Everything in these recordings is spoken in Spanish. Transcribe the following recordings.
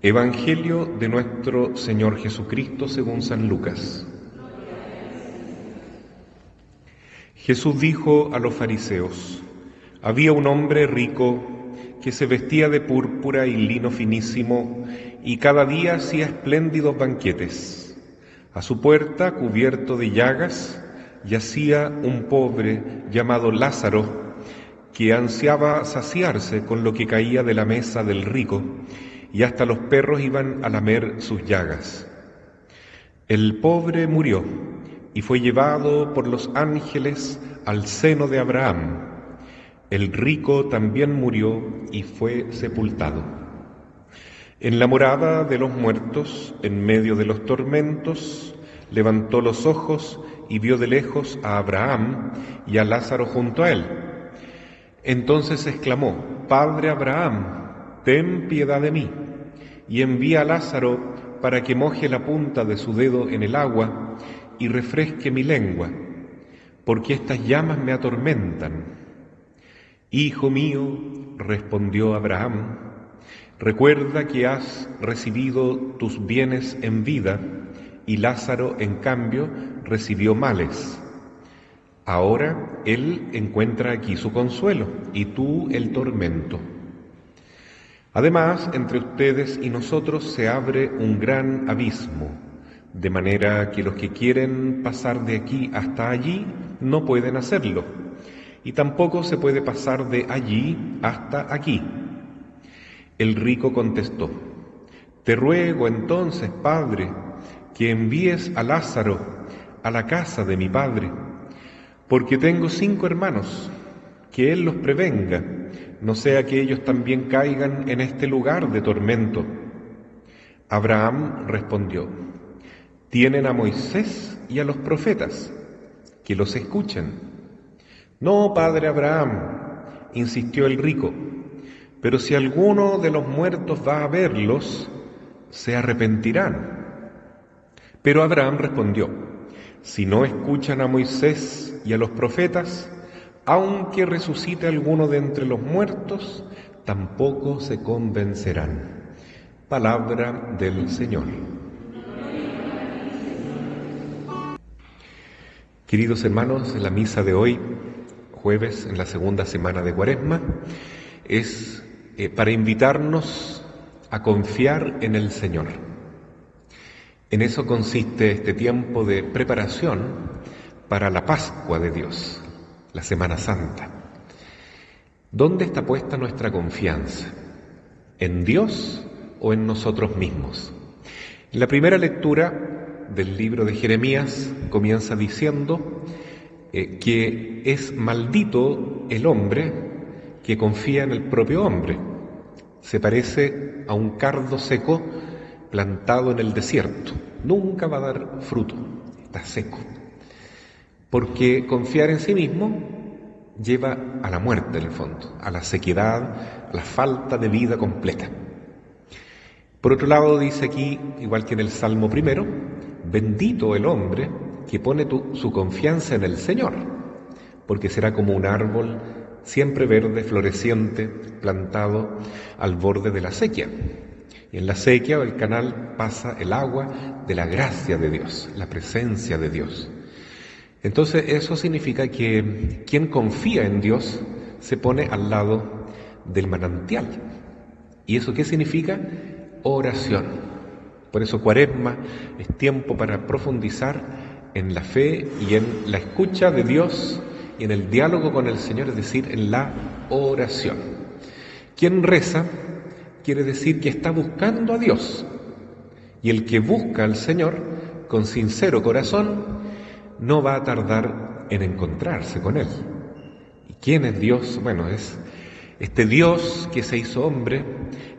Evangelio de nuestro Señor Jesucristo según San Lucas. Jesús dijo a los fariseos: había un hombre rico que se vestía de púrpura y lino finísimo y cada día hacía espléndidos banquetes. A su puerta, cubierto de llagas, yacía un pobre llamado Lázaro, que ansiaba saciarse con lo que caía de la mesa del rico, y hasta los perros iban a lamer sus llagas. El pobre murió y fue llevado por los ángeles al seno de Abraham. El rico también murió y fue sepultado. En la morada de los muertos, en medio de los tormentos, levantó los ojos y vio de lejos a Abraham y a Lázaro junto a él. Entonces exclamó: Padre Abraham, ten piedad de mí, y envía a Lázaro para que moje la punta de su dedo en el agua y refresque mi lengua, porque estas llamas me atormentan. Hijo mío, respondió Abraham, recuerda que has recibido tus bienes en vida, y Lázaro, en cambio, recibió males. Ahora él encuentra aquí su consuelo, y tú el tormento. Además, entre ustedes y nosotros se abre un gran abismo, de manera que los que quieren pasar de aquí hasta allí no pueden hacerlo, y tampoco se puede pasar de allí hasta aquí. El rico contestó: te ruego entonces, Padre, que envíes a Lázaro a la casa de mi padre, porque tengo 5 hermanos, que él los prevenga, no sea que ellos también caigan en este lugar de tormento. Abraham respondió: tienen a Moisés y a los profetas, que los escuchen. No, padre Abraham, insistió el rico, pero si alguno de los muertos va a verlos, se arrepentirán. Pero Abraham respondió: si no escuchan a Moisés y a los profetas, aunque resucite alguno de entre los muertos, tampoco se convencerán. Palabra del Señor. Queridos hermanos, la misa de hoy, jueves en la segunda semana de Cuaresma, es para invitarnos a confiar en el Señor. En eso consiste este tiempo de preparación para la Pascua de Dios, la Semana Santa. ¿Dónde está puesta nuestra confianza? ¿En Dios o en nosotros mismos? La primera lectura del libro de Jeremías comienza diciendo que es maldito el hombre que confía en el propio hombre. Se parece a un cardo seco plantado en el desierto. Nunca va a dar fruto, está seco. Porque confiar en sí mismo lleva a la muerte, en el fondo, a la sequedad, a la falta de vida completa. Por otro lado, dice aquí, igual que en el Salmo primero, bendito el hombre que pone su confianza en el Señor, porque será como un árbol siempre verde, floreciente, plantado al borde de la sequía. Y en la sequía o el canal pasa el agua de la gracia de Dios, la presencia de Dios. Entonces eso significa que quien confía en Dios se pone al lado del manantial. ¿Y eso qué significa? Oración. Por eso Cuaresma es tiempo para profundizar en la fe y en la escucha de Dios y en el diálogo con el Señor, es decir, en la oración. Quien reza quiere decir que está buscando a Dios, y el que busca al Señor con sincero corazón no va a tardar en encontrarse con Él. ¿Y quién es Dios? Bueno, es este Dios que se hizo hombre,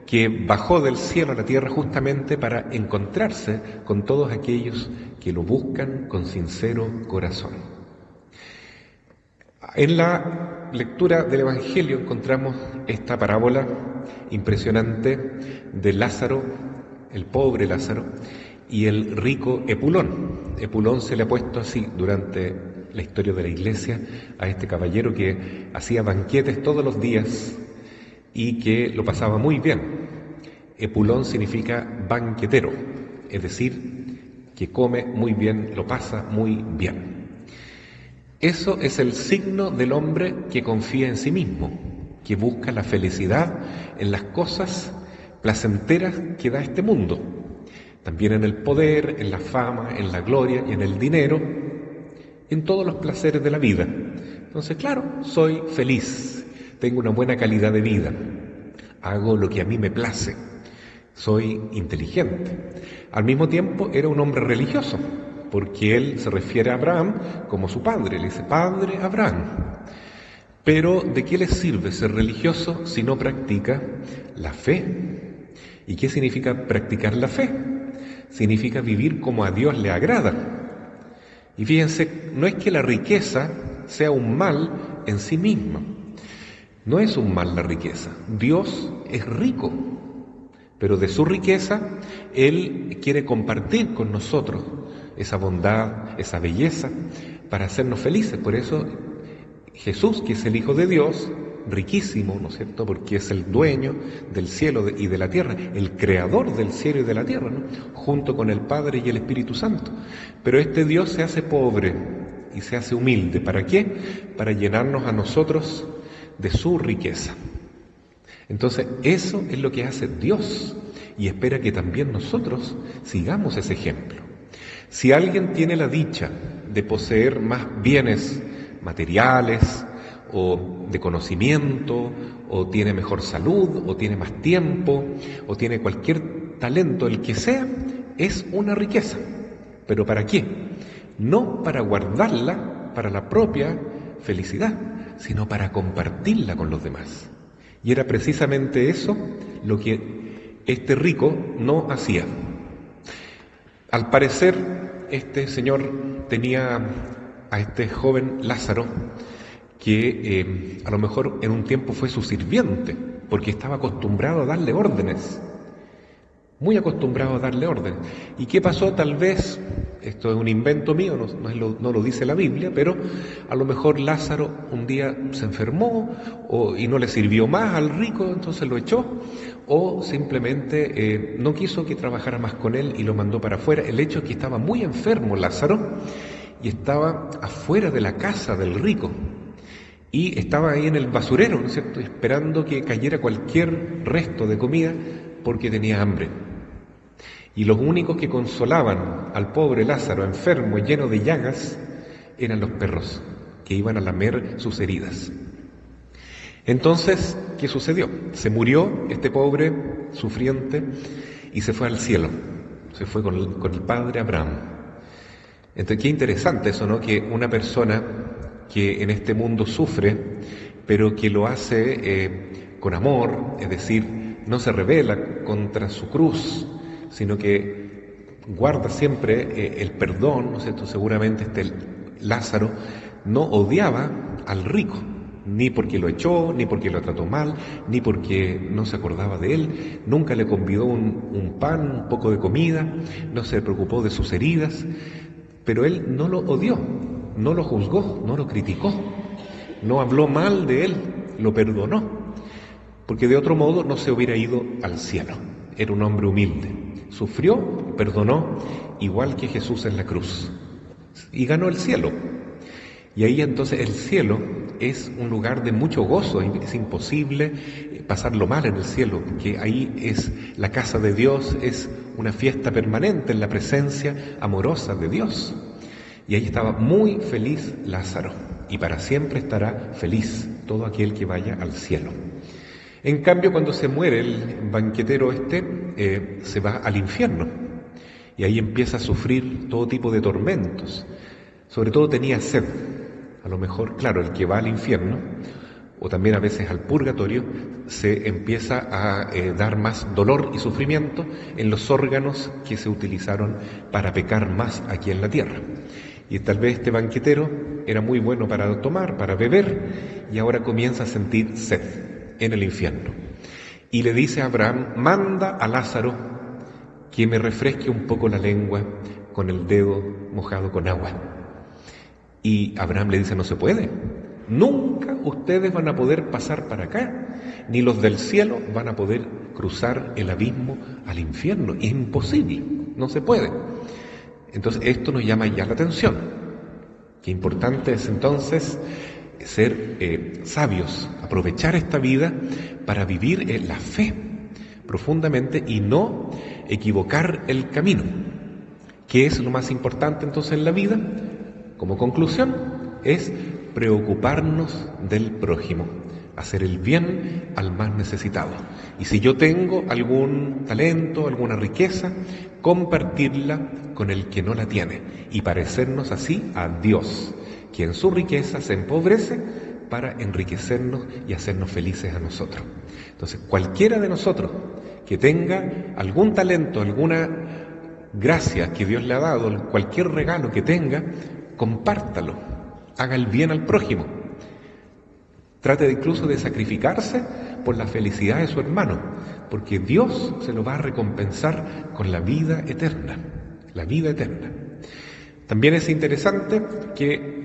que bajó del cielo a la tierra justamente para encontrarse con todos aquellos que lo buscan con sincero corazón. En la lectura del Evangelio encontramos esta parábola impresionante de Lázaro, el pobre Lázaro, y el rico Epulón. Epulón se le ha puesto así durante la historia de la Iglesia a este caballero que hacía banquetes todos los días y que lo pasaba muy bien. Epulón significa banquetero, es decir, que come muy bien, lo pasa muy bien. Eso es el signo del hombre que confía en sí mismo, que busca la felicidad en las cosas placenteras que da este mundo, también en el poder, en la fama, en la gloria y en el dinero, en todos los placeres de la vida. Entonces, claro, soy feliz, tengo una buena calidad de vida, hago lo que a mí me place, soy inteligente. Al mismo tiempo era un hombre religioso, porque él se refiere a Abraham como su padre, le dice, Padre Abraham. Pero ¿de qué le sirve ser religioso si no practica la fe? ¿Y qué significa practicar la fe? Significa vivir como a Dios le agrada. Y fíjense, no es que la riqueza sea un mal en sí misma. No es un mal la riqueza. Dios es rico, pero de su riqueza Él quiere compartir con nosotros esa bondad, esa belleza, para hacernos felices. Por eso Jesús, que es el Hijo de Dios, riquísimo, ¿no es cierto?, porque es el dueño del cielo y de la tierra, el creador del cielo y de la tierra, ¿no?, junto con el Padre y el Espíritu Santo. Pero este Dios se hace pobre y se hace humilde. ¿Para qué? Para llenarnos a nosotros de su riqueza. Entonces, eso es lo que hace Dios y espera que también nosotros sigamos ese ejemplo. Si alguien tiene la dicha de poseer más bienes materiales o de conocimiento, o tiene mejor salud, o tiene más tiempo, o tiene cualquier talento, el que sea, es una riqueza. ¿Pero para qué? No para guardarla para la propia felicidad, sino para compartirla con los demás. Y era precisamente eso lo que este rico no hacía. Al parecer, este señor tenía a este joven Lázaro, que a lo mejor en un tiempo fue su sirviente, porque estaba acostumbrado a darle órdenes, muy acostumbrado a darle órdenes. ¿Y qué pasó? Tal vez, esto es un invento mío, no lo dice la Biblia, pero a lo mejor Lázaro un día se enfermó y no le sirvió más al rico, entonces lo echó, o simplemente no quiso que trabajara más con él y lo mandó para afuera. El hecho es que estaba muy enfermo Lázaro y estaba afuera de la casa del rico. Y estaba ahí en el basurero, ¿no es cierto?, esperando que cayera cualquier resto de comida porque tenía hambre. Y los únicos que consolaban al pobre Lázaro, enfermo y lleno de llagas, eran los perros, que iban a lamer sus heridas. Entonces, ¿qué sucedió? Se murió este pobre sufriente y se fue al cielo, se fue con el padre Abraham. Entonces, qué interesante eso, ¿no?, que una persona que en este mundo sufre, pero que lo hace con amor, es decir, no se rebela contra su cruz, sino que guarda siempre el perdón, ¿no es cierto? Seguramente este Lázaro no odiaba al rico, ni porque lo echó, ni porque lo trató mal, ni porque no se acordaba de él, nunca le convidó un pan, un poco de comida, no se preocupó de sus heridas, pero él no lo odió, no lo juzgó, no lo criticó, no habló mal de él, lo perdonó, porque de otro modo no se hubiera ido al cielo. Era un hombre humilde, sufrió, perdonó, igual que Jesús en la cruz, y ganó el cielo. Y ahí entonces el cielo es un lugar de mucho gozo, es imposible pasarlo mal en el cielo, porque ahí es la casa de Dios, es una fiesta permanente en la presencia amorosa de Dios. Y ahí estaba muy feliz Lázaro, y para siempre estará feliz todo aquel que vaya al cielo. En cambio, cuando se muere el banquetero se va al infierno, y ahí empieza a sufrir todo tipo de tormentos. Sobre todo tenía sed. A lo mejor, claro, el que va al infierno, o también a veces al purgatorio, se empieza a dar más dolor y sufrimiento en los órganos que se utilizaron para pecar más aquí en la tierra. Y tal vez este banquetero era muy bueno para tomar, para beber, y ahora comienza a sentir sed en el infierno. Y le dice a Abraham, manda a Lázaro que me refresque un poco la lengua con el dedo mojado con agua. Y Abraham le dice, no se puede, Nunca ustedes van a poder pasar para acá, ni los del cielo van a poder cruzar el abismo al infierno. Es imposible, no se puede. Entonces esto nos llama ya la atención. Qué importante es entonces ser sabios, aprovechar esta vida para vivir la fe profundamente y no equivocar el camino. ¿Qué es lo más importante entonces en la vida? Como conclusión, es preocuparnos del prójimo, hacer el bien al más necesitado. Y si yo tengo algún talento, alguna riqueza, compartirla con el que no la tiene y parecernos así a Dios, que en su riqueza se empobrece para enriquecernos y hacernos felices a nosotros. Entonces, cualquiera de nosotros que tenga algún talento, alguna gracia que Dios le ha dado, cualquier regalo que tenga, compártalo, haga el bien al prójimo. Trate incluso de sacrificarse por la felicidad de su hermano, porque Dios se lo va a recompensar con la vida eterna, la vida eterna. También es interesante que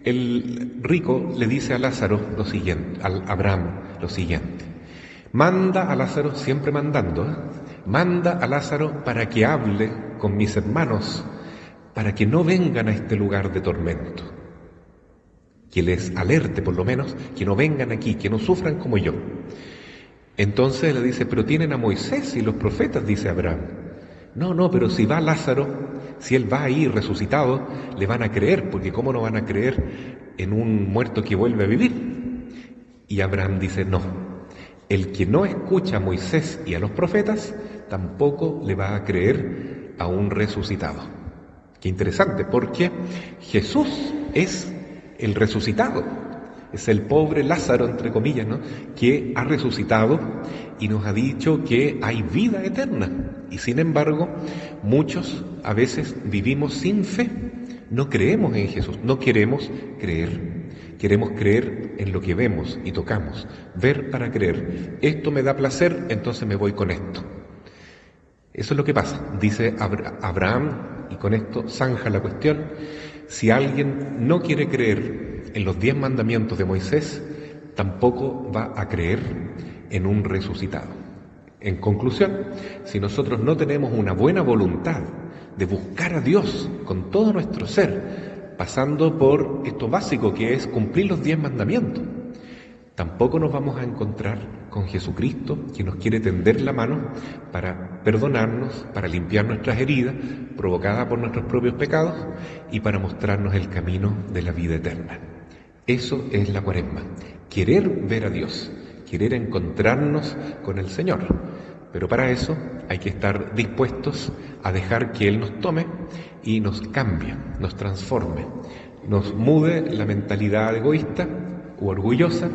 el rico le dice a Lázaro lo siguiente, a Abraham lo siguiente: manda a Lázaro, siempre mandando, manda a Lázaro para que hable con mis hermanos, para que no vengan a este lugar de tormento, que les alerte por lo menos, que no vengan aquí, que no sufran como yo. Entonces le dice: pero tienen a Moisés y los profetas, dice Abraham. No, pero si va Lázaro, si él va ahí resucitado, le van a creer, porque ¿cómo no van a creer en un muerto que vuelve a vivir? Y Abraham dice: no, el que no escucha a Moisés y a los profetas, tampoco le va a creer a un resucitado. Qué interesante, porque Jesús es el resucitado, es el pobre Lázaro, entre comillas, ¿no?, que ha resucitado y nos ha dicho que hay vida eterna. Y sin embargo, muchos a veces vivimos sin fe, no creemos en Jesús, no queremos creer. Queremos creer en lo que vemos y tocamos, ver para creer. Esto me da placer, entonces me voy con esto. Eso es lo que pasa, dice Abraham, y con esto zanja la cuestión. Si alguien no quiere creer en los 10 mandamientos de Moisés, tampoco va a creer en un resucitado. En conclusión, si nosotros no tenemos una buena voluntad de buscar a Dios con todo nuestro ser, pasando por esto básico que es cumplir los 10 mandamientos, tampoco nos vamos a encontrar con Jesucristo, que nos quiere tender la mano para perdonarnos, para limpiar nuestras heridas provocadas por nuestros propios pecados y para mostrarnos el camino de la vida eterna. Eso es la Cuaresma, querer ver a Dios, querer encontrarnos con el Señor. Pero para eso hay que estar dispuestos a dejar que Él nos tome y nos cambie, nos transforme, nos mude la mentalidad egoísta u orgullosa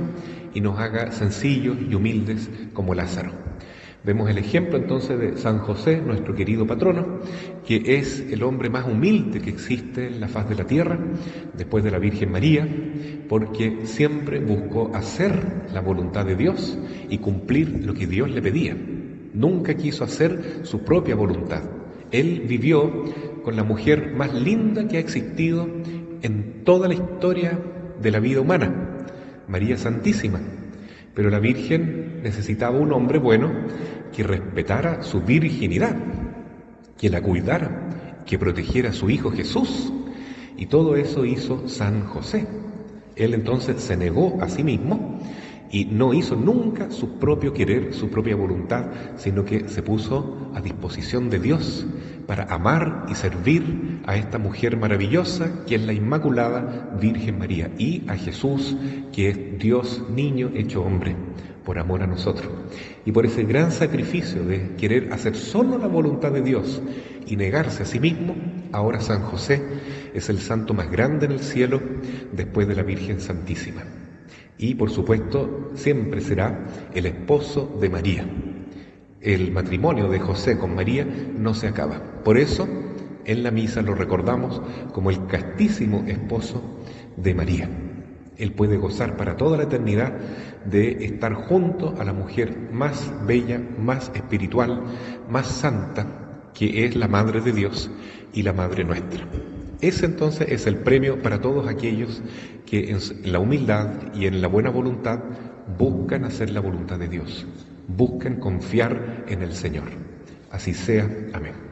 y nos haga sencillos y humildes como Lázaro. Vemos el ejemplo entonces de San José, nuestro querido patrono, que es el hombre más humilde que existe en la faz de la tierra, después de la Virgen María, porque siempre buscó hacer la voluntad de Dios y cumplir lo que Dios le pedía. Nunca quiso hacer su propia voluntad. Él vivió con la mujer más linda que ha existido en toda la historia de la vida humana, María Santísima. Pero la Virgen necesitaba un hombre bueno que respetara su virginidad, que la cuidara, que protegiera a su hijo Jesús. Y todo eso hizo San José. Él entonces se negó a sí mismo y no hizo nunca su propio querer, su propia voluntad, sino que se puso a disposición de Dios para amar y servir a esta mujer maravillosa que es la Inmaculada Virgen María, y a Jesús, que es Dios niño hecho hombre, por amor a nosotros. Y por ese gran sacrificio de querer hacer solo la voluntad de Dios y negarse a sí mismo, ahora San José es el santo más grande en el cielo después de la Virgen Santísima. Y por supuesto siempre será el esposo de María. El matrimonio de José con María no se acaba. Por eso en la misa lo recordamos como el castísimo esposo de María. Él puede gozar para toda la eternidad de estar junto a la mujer más bella, más espiritual, más santa, que es la Madre de Dios y la Madre nuestra. Ese entonces es el premio para todos aquellos que en la humildad y en la buena voluntad buscan hacer la voluntad de Dios, buscan confiar en el Señor. Así sea. Amén.